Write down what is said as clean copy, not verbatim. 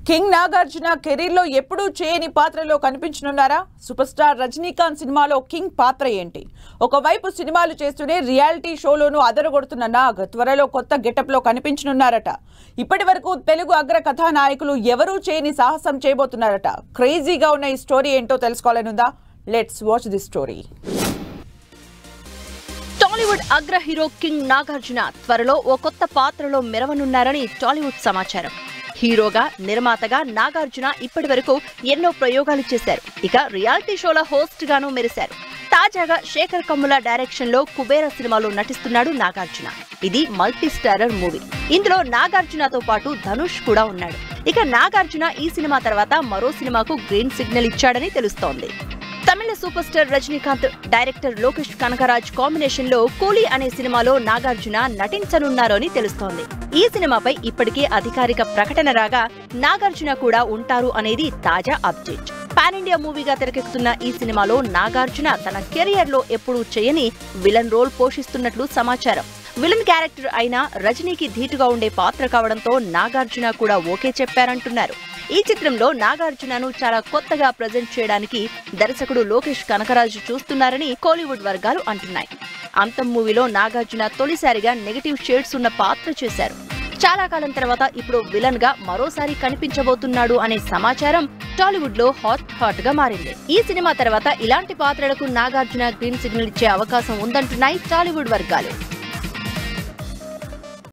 King Nagarjuna career లో ఎప్పుడూ చేయని పాత్రలో కనిపించనున్నారా? సూపర్ స్టార్ రజనీకాంత్ సినిమాలో కింగ్ పాత్ర ఏంటి? ఒకవైపు సినిమాలు చేస్తూనే రియాలిటీ షోలోనూ అదరగొడుతున్న నాగ్ త్వరలో కొత్త గెటప్ లో కనిపించనున్నారట. ఇప్పటి వరకు తెలుగు అగ్ర కథానాయకులు ఎవరూ చేయని సాహసం చేయబోతున్నారట. క్రేజీగా ఉన్న ఈ స్టోరీ ఏంటో తెలుసుకోవాలనుందా? Let's watch the story. Tollywood అగ్ర హీరో కింగ్ నాగార్జున త్వరలో ఓ కొత్త పాత్రలో మెరవనున్నారని టాలీవుడ్ సమాచారం. హీరోగా, నిర్మాతగా నాగార్జున ఇప్పటి వరకు ఎన్నో ప్రయోగాలు చేశారు. ఇక రియాలిటీ షోల హోస్ట్ గాను మెరిశారు. తాజాగా శేఖర్ కమ్ముల డైరెక్షన్ లో కుబేర సినిమాలో నటిస్తున్నాడు నాగార్జున. ఇది మల్టీ స్టారర్ మూవీ. ఇందులో నాగార్జునతో పాటు ధనుష్ కూడా ఉన్నాడు. ఇక నాగార్జున ఈ సినిమా తర్వాత మరో సినిమాకు గ్రీన్ సిగ్నల్ ఇచ్చాడని తెలుస్తోంది. తమిళ super star Rajinikanth, director Lokesh Kanagaraj combination లో కూలీ అనే సినిమాలో నాగార్జున నటించనున్నారో అని తెలుస్తోంది. ఈ సినిమాపై ఇప్పటికే అధికారిక ప్రకటన రాగా నాగార్జున కూడా ఉంటారు అనేది తాజా అప్డేట్. పాన్ ఇండియా మూవీగా తెరకెక్కుతున్న ఈ సినిమాలో నాగార్జున తన కెరియర్ లో ఎప్పుడూ చేయని విలన్ రోల్ పోషిస్తున్నట్లు సమాచారం. విలన్ క్యారెక్టర్ అయినా రజనీకి ధీటుగా ఉండే పాత్ర కావడంతో నాగార్జున కూడా ఓకే చెప్పారంటున్నారు. ఈ చిత్రంలో నాగార్జునను చాలా కొత్తగా ప్రజెంట్ చేయడానికి దర్శకుడు లోకేష్ కనకరాజు చూస్తున్నారని కోలీవుడ్ వర్గాలు అంటున్నాయి. అంతం మూవీలో నాగార్జున తొలిసారిగా నెగటివ్ షేడ్స్ ఉన్న పాత్ర చేశారు. చాలా కాలం తర్వాత ఇప్పుడు విలన్ గా మరోసారి కనిపించబోతున్నాడు అనే సమాచారం టాలీవుడ్ లో హాట్ గా మారింది. ఈ సినిమా తర్వాత ఇలాంటి పాత్రలకు నాగార్జున గ్రీన్ సిగ్నల్ ఇచ్చే అవకాశం ఉందంటున్నాయి టాలీవుడ్ వర్గాలు.